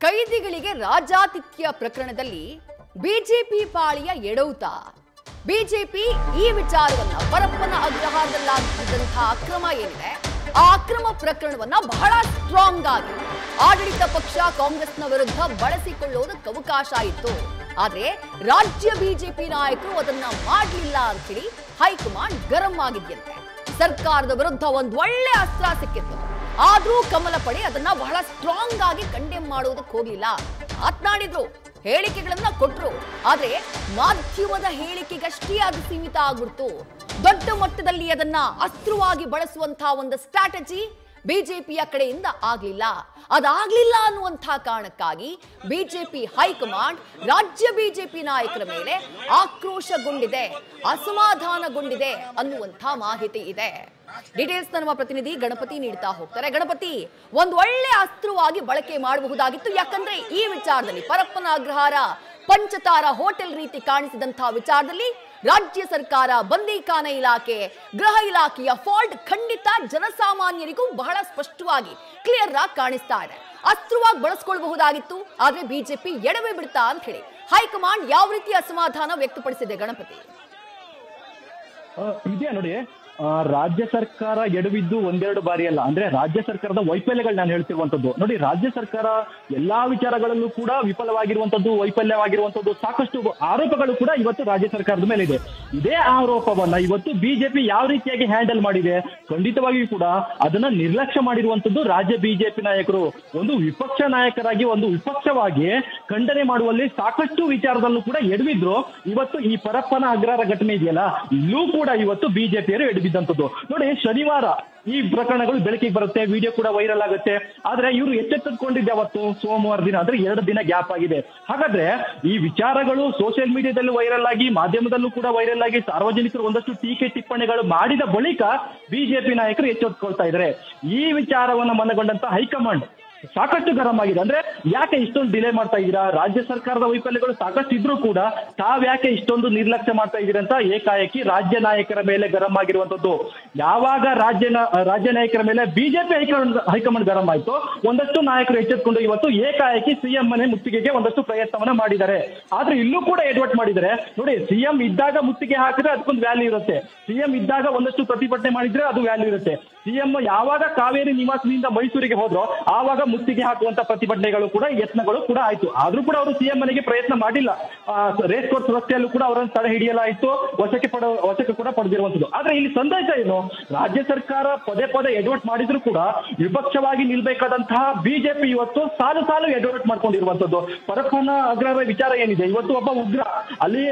ಕೈದಿಗಳಿಗೆ ರಾಜಾತಿಥ್ಯ ಪ್ರಕರಣದಲ್ಲಿ BJP ಪಾಳಿಯ ಎಡವುತ. BJP ಈ ವಿಚಾರವನ್ನ ಪರಪ್ಪನ ಅಗ್ರಹಾರದಲ್ಲಾಗಿದ್ದಂತಹ ಅಕ್ರಮ ಏನಿದೆ ಆ ಅಕ್ರಮ ಪ್ರಕರಣವನ್ನ ಬಹಳ ಸ್ಟ್ರಾಂಗ್ ಆಗಿ ಆಡಳಿತ ಪಕ್ಷ ಕಾಂಗ್ರೆಸ್ನ ವಿರುದ್ಧ ಬಳಸಿಕೊಳ್ಳುವುದಕ್ಕೆ ಅವಕಾಶ ಇತ್ತು. ಆದ್ರೆ ರಾಜ್ಯ ಬಿಜೆಪಿ ನಾಯಕರು ಅದನ್ನ ಮಾಡಲಿಲ್ಲ ಅಂತ ಹೇಳಿ ಹೈಕಮಾಂಡ್ ಗರಂ ಆಗಿದ್ಯಂತೆ. ಸರ್ಕಾರದ ವಿರುದ್ಧ ಒಂದು ಒಳ್ಳೆ ಅಸ್ತ್ರ ಸಿಕ್ಕಿತ್ತು. ಆದ್ರೂ ಕಮಲ ಪಡೆ ಅದನ್ನ ಬಹಳ ಸ್ಟ್ರಾಂಗ್ ಆಗಿ ಕಂಡೆಮ್ ಮಾಡುವುದಕ್ಕೆ ಹೋಗ್ಲಿಲ್ಲ. ಮಾತನಾಡಿದ್ರು, ಹೇಳಿಕೆಗಳನ್ನ ಕೊಟ್ರು, ಆದ್ರೆ ಮಾಧ್ಯಮದ ಹೇಳಿಕೆಗಷ್ಟೇ ಅದು ಸೀಮಿತ ಆಗ್ಬಿಡ್ತು. ದೊಡ್ಡ ಮಟ್ಟದಲ್ಲಿ ಅದನ್ನ ಅಸ್ತ್ರವಾಗಿ ಬಳಸುವಂತಹ ಒಂದು ಸ್ಟ್ರಾಟಜಿ ಬಿಜೆಪಿಯ ಕಡೆಯಿಂದ ಆಗ್ಲಿಲ್ಲ. ಅದಾಗ್ಲಿಲ್ಲ ಅನ್ನುವಂತಹ ಕಾರಣಕ್ಕಾಗಿ ಬಿಜೆಪಿ ಹೈಕಮಾಂಡ್ ರಾಜ್ಯ ಬಿಜೆಪಿ ನಾಯಕರ ಮೇಲೆ ಆಕ್ರೋಶಗೊಂಡಿದೆ, ಅಸಮಾಧಾನಗೊಂಡಿದೆ ಅನ್ನುವಂತಹ ಮಾಹಿತಿ ಇದೆ. ಡೀಟೇಲ್ಸ್ ನಮ್ಮ ಪ್ರತಿನಿಧಿ ಗಣಪತಿ ನೀಡ್ತಾ ಹೋಗ್ತಾರೆ. ಗಣಪತಿ, ಒಂದು ಒಳ್ಳೆ ಅಸ್ತ್ರವಾಗಿ ಬಳಕೆ ಮಾಡಬಹುದಾಗಿತ್ತು. ಯಾಕಂದ್ರೆ ಈ ವಿಚಾರದಲ್ಲಿ ಪರಪ್ಪನ ಅಗ್ರಹಾರ ಪಂಚತಾರ ಹೋಟೆಲ್ ರೀತಿ ಕಾಣಿಸಿದಂತಹ ವಿಚಾರದಲ್ಲಿ ರಾಜ್ಯ ಸರ್ಕಾರ, ಬಂದೀಖಾನೆ ಇಲಾಖೆ, ಗೃಹ ಇಲಾಖೆಯ ಫಾಲ್ಟ್ ಖಂಡಿತ ಜನಸಾಮಾನ್ಯರಿಗೂ ಬಹಳ ಸ್ಪಷ್ಟವಾಗಿ ಕ್ಲಿಯರ್ ಆಗಿ ಕಾಣಿಸ್ತಾ ಇದೆ. ಅಸ್ತ್ರವಾಗಿ ಬಳಸ್ಕೊಳ್ಬಹುದಾಗಿತ್ತು, ಆದ್ರೆ ಬಿಜೆಪಿ ಎಡವೇ ಬಿಡ್ತಾ ಅಂತ ಹೇಳಿ ಹೈಕಮಾಂಡ್ ಯಾವ ರೀತಿ ಅಸಮಾಧಾನ ವ್ಯಕ್ತಪಡಿಸಿದೆ ಗಣಪತಿ? ಇದೆಯಾ ನೋಡಿ, ರಾಜ್ಯ ಸರ್ಕಾರ ಎಡವಿದ್ದು ಒಂದೆರಡು ಬಾರಿ ಅಲ್ಲ. ಅಂದ್ರೆ ರಾಜ್ಯ ಸರ್ಕಾರದ ವೈಫಲ್ಯಗಳು ನಾನು ಹೇಳ್ತಿರುವಂತದ್ದು ನೋಡಿ. ರಾಜ್ಯ ಸರ್ಕಾರ ಎಲ್ಲಾ ವಿಚಾರಗಳಲ್ಲೂ ಕೂಡ ವಿಫಲವಾಗಿರುವಂತದ್ದು, ವೈಫಲ್ಯವಾಗಿರುವಂತದ್ದು, ಸಾಕಷ್ಟು ಆರೋಪಗಳು ಕೂಡ ಇವತ್ತು ರಾಜ್ಯ ಸರ್ಕಾರದ ಮೇಲೆ ಇದೆ. ಇದೇ ಆರೋಪವನ್ನ ಇವತ್ತು ಬಿಜೆಪಿ ಯಾವ ರೀತಿಯಾಗಿ ಹ್ಯಾಂಡಲ್ ಮಾಡಿದೆ, ಖಂಡಿತವಾಗಿಯೂ ಕೂಡ ಅದನ್ನ ನಿರ್ಲಕ್ಷ್ಯ ಮಾಡಿರುವಂತದ್ದು ರಾಜ್ಯ ಬಿಜೆಪಿ ನಾಯಕರು. ಒಂದು ವಿಪಕ್ಷ ನಾಯಕರಾಗಿ, ಒಂದು ವಿಪಕ್ಷವಾಗಿ ಖಂಡನೆ ಮಾಡುವಲ್ಲಿ ಸಾಕಷ್ಟು ವಿಚಾರದಲ್ಲೂ ಕೂಡ ಎಡವಿದ್ರು. ಇವತ್ತು ಈ ಪರಪ್ಪನ ಅಗ್ರಹಾರ ಘಟನೆ ಇದೆಯಲ್ಲ, ಇಲ್ಲೂ ಕೂಡ ಇವತ್ತು ಬಿಜೆಪಿಯರು ಎಡವಿದ್ದಂಥದ್ದು ನೋಡಿ. ಶನಿವಾರ ಈ ಪ್ರಕರಣಗಳು ಬೆಳಕಿಗೆ ಬರುತ್ತೆ, ವಿಡಿಯೋ ಕೂಡ ವೈರಲ್ ಆಗುತ್ತೆ. ಆದ್ರೆ ಇವರು ಎಚ್ಚೆತ್ತುಕೊಂಡಿದ್ದೆ ಅವತ್ತು ಸೋಮವಾರ ದಿನ, ಅಂದ್ರೆ 2 ದಿನ ಗ್ಯಾಪ್ ಆಗಿದೆ. ಹಾಗಾದ್ರೆ ಈ ವಿಚಾರಗಳು ಸೋಷಿಯಲ್ ಮೀಡಿಯಾದಲ್ಲೂ ವೈರಲ್ ಆಗಿ, ಮಾಧ್ಯಮದಲ್ಲೂ ಕೂಡ ವೈರಲ್ ಆಗಿ, ಸಾರ್ವಜನಿಕರು ಒಂದಷ್ಟು ಟೀಕೆ ಟಿಪ್ಪಣಿಗಳು ಮಾಡಿದ ಬಳಿಕ ಬಿಜೆಪಿ ನಾಯಕರು ಎಚ್ಚೆತ್ತುಕೊಳ್ತಾ ಇದ್ದಾರೆ. ಈ ವಿಚಾರವನ್ನ ಮನಗೊಂಡಂತ ಹೈಕಮಾಂಡ್ ಸಾಕಷ್ಟು ಗರಂ ಆಗಿದೆ. ಅಂದ್ರೆ ಯಾಕೆ ಇಷ್ಟೊಂದು ಡಿಲೇ ಮಾಡ್ತಾ ಇದ್ದೀರಾ, ರಾಜ್ಯ ಸರ್ಕಾರದ ವೈಫಲ್ಯಗಳು ಸಾಕಷ್ಟು ಇದ್ರೂ ಕೂಡ ತಾವ್ಯಾಕೆ ಇಷ್ಟೊಂದು ನಿರ್ಲಕ್ಷ್ಯ ಮಾಡ್ತಾ ಇದ್ದೀರಾ ಅಂತ ಏಕಾಏಕಿ ರಾಜ್ಯ ನಾಯಕರ ಮೇಲೆ ಗರಂ ಆಗಿರುವಂತದ್ದು. ಯಾವಾಗ ರಾಜ್ಯ ನಾಯಕರ ಮೇಲೆ ಬಿಜೆಪಿ ಹೈಕಮಾಂಡ್ ಗರಂ ಆಯ್ತು, ಒಂದಷ್ಟು ನಾಯಕರು ಎಚ್ಚೆತ್ಕೊಂಡು ಇವತ್ತು ಏಕಾಏಕಿ ಸಿಎಂ ಮನೆ ಮುತ್ತಿಗೆಗೆ ಒಂದಷ್ಟು ಪ್ರಯತ್ನವನ್ನ ಮಾಡಿದ್ದಾರೆ. ಆದ್ರೆ ಇಲ್ಲೂ ಕೂಡ ಎಡವಟ್ ಮಾಡಿದ್ದಾರೆ ನೋಡಿ. ಸಿಎಂ ಇದ್ದಾಗ ಮುತ್ತಿಗೆ ಹಾಕಿದ್ರೆ ಅದಕ್ಕೊಂದು ವ್ಯಾಲ್ಯೂ ಇರುತ್ತೆ, ಸಿಎಂ ಇದ್ದಾಗ ಒಂದಷ್ಟು ಪ್ರತಿಭಟನೆ ಮಾಡಿದ್ರೆ ಅದು ವ್ಯಾಲ್ಯೂ ಇರುತ್ತೆ. ಸಿಎಂ ಯಾವಾಗ ಕಾವೇರಿ ನಿವಾಸದಿಂದ ಮೈಸೂರಿಗೆ ಹೋದ್ರೋ ಆವಾಗ ಮುತ್ತಿಗೆ ಹಾಕುವಂತ ಪ್ರತಿಭಟನೆಗಳು ಕೂಡ, ಯತ್ನಗಳು ಕೂಡ ಆಯ್ತು. ಆದ್ರೂ ಕೂಡ ಅವರು ಸಿಎಂ ಮನೆಗೆ ಪ್ರಯತ್ನ ಮಾಡಿಲ್ಲ. ರೇಸ್ ಕೋರ್ಸ್ ರಸ್ತೆಯಲ್ಲೂ ಕೂಡ ಅವರನ್ನು ತಡೆ ಹಿಡಿಯಲಾಯಿತು, ವಶಕ್ಕೆ ಕೂಡ ಪಡೆದಿರುವಂತದ್ದು. ಆದ್ರೆ ಇಲ್ಲಿ ಸಂದೇಶ ಏನು, ರಾಜ್ಯ ಸರ್ಕಾರ ಪದೇ ಪದೇ ಎಡವಟ್ ಮಾಡಿದ್ರು ಕೂಡ ವಿಪಕ್ಷವಾಗಿ ನಿಲ್ಬೇಕಾದಂತಹ ಬಿಜೆಪಿ ಇವತ್ತು ಸಾಲು ಸಾಲು ಎಡವಟ್ ಮಾಡ್ಕೊಂಡಿರುವಂತದ್ದು. ಪರಪ್ಪನ ಅಗ್ರಹಾರ ವಿಚಾರ ಏನಿದೆ, ಇವತ್ತು ಒಬ್ಬ ಉಗ್ರ ಅಲ್ಲಿ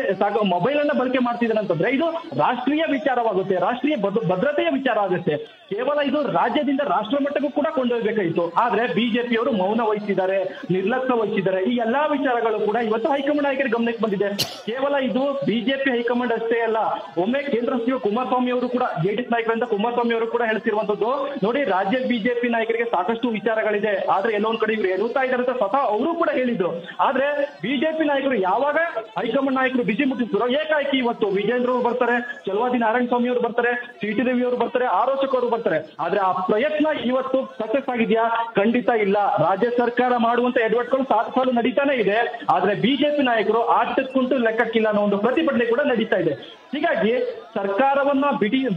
ಮೊಬೈಲ್ ಅನ್ನ ಬಳಕೆ ಮಾಡ್ತಿದ್ದಾನಂತಂದ್ರೆ ಇದು ರಾಷ್ಟ್ರೀಯ ವಿಚಾರವಾಗುತ್ತೆ, ರಾಷ್ಟ್ರೀಯ ಭದ್ರತೆಯ ವಿಚಾರ ಆಗುತ್ತೆ. ಕೇವಲ ಇದು ರಾಜ್ಯದಿಂದ ರಾಷ್ಟ್ರ ಮಟ್ಟಕ್ಕೂ ಕೂಡ ಕೊಂಡೊಯ್ಬೇಕಾಯಿತು. ಆದ್ರೆ ಬಿಜೆಪಿಯವರು ಮೌನ ವಹಿಸಿದ್ದಾರೆ, ನಿರ್ಲಕ್ಷ್ಯ ವಹಿಸಿದ್ದಾರೆ. ಈ ಎಲ್ಲಾ ವಿಚಾರಗಳು ಕೂಡ ಇವತ್ತು ಹೈಕಮಾಂಡ್ ನಾಯಕರ ಗಮನಕ್ಕೆ ಬಂದಿದೆ. ಕೇವಲ ಇದು ಬಿಜೆಪಿ ಹೈಕಮಾಂಡ್ ಅಷ್ಟೇ ಅಲ್ಲ, ಒಮ್ಮೆ ಕೇಂದ್ರ ಸಚಿವ ಕುಮಾರಸ್ವಾಮಿ ಅವರು ಕೂಡ, ಜೆಡಿಎಸ್ ನಾಯಕರಿಂದ ಕುಮಾರಸ್ವಾಮಿ ಅವರು ಕೂಡ ಹೇಳ್ತಿರುವಂತದ್ದು ನೋಡಿ. ರಾಜ್ಯ ಬಿಜೆಪಿ ನಾಯಕರಿಗೆ ಸಾಕಷ್ಟು ವಿಚಾರಗಳಿದೆ, ಆದ್ರೆ ಎಲ್ಲೊಂದ್ ಕಡೆ ಇವರು ಎನ್ನುತ್ತಾ ಇದ್ದಾರೆ ಅಂತ ಸ್ವತಃ ಅವರು ಕೂಡ ಹೇಳಿದ್ರು. ಆದ್ರೆ ಬಿಜೆಪಿ ನಾಯಕರು ಯಾವಾಗ ಹೈಕಮಾಂಡ್ ನಾಯಕರು ಬಿಸಿ ಮುಟ್ಟಿದ್ರು, ಏಕಾಏಕಿ ಇವತ್ತು ವಿಜೇಂದ್ರ ಅವರು ಬರ್ತಾರೆ, ಚಲವಾದಿ ನಾರಾಯಣ ಸ್ವಾಮಿ ಅವರು ಬರ್ತಾರೆ, ಟಿ ದೇವಿ ಅವರು ಬರ್ತಾರೆ, ಆರೋಚಕರು ಅವರು ಬರ್ತಾರೆ. ಆದ್ರೆ ಆ ಪ್ರಯತ್ನ ಇವತ್ತು ಸಕ್ಸಸ್ ಆಗಿದೆಯಾ? ಖಂಡಿತ ಇಲ್ಲ. ರಾಜ್ಯ ಸರ್ಕಾರ ಮಾಡುವಂತ ಎಡವಟ್ಗಳು ಸಾಲು ನಡೀತಾನೆ ಇದೆ. ಆದ್ರೆ ಬಿಜೆಪಿ ನಾಯಕರು ಆಟಕ್ಕುಂಟು ಲೆಕ್ಕಕ್ಕಿಲ್ಲ ಅನ್ನೋ ಒಂದು ಪ್ರತಿಭಟನೆ ಕೂಡ ನಡೀತಾ ಇದೆ. ಹೀಗಾಗಿ ಸರ್ಕಾರವನ್ನ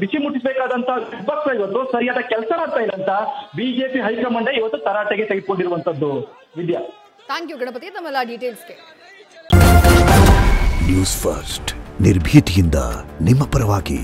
ಬಿಸಿ ಮುಟ್ಟಿಸಬೇಕಾದಂತ ವಿಪಕ್ಷ ಇವತ್ತು ಸರಿಯಾದ ಕೆಲಸ ಮಾಡ್ತಾ ಇಲ್ಲ ಅಂತ ಬಿಜೆಪಿ ಹೈಕಮಾಂಡ್ ಇವತ್ತು ತರಾಟೆಗೆ ತೆಗೆದುಕೊಂಡಿರುವಂತದ್ದು. ವಿದ್ಯಾ, ಥ್ಯಾಂಕ್ ಯು ಗಣಪತಿ, ತಮ್ಮೆಲ್ಲ ಡೀಟೇಲ್ಸ್ಗೆ. ನ್ಯೂಸ್ ಫಸ್ಟ್, ನಿರ್ಭೀತಿಯಿಂದ ನಿಮ್ಮ ಪರವಾಗಿ.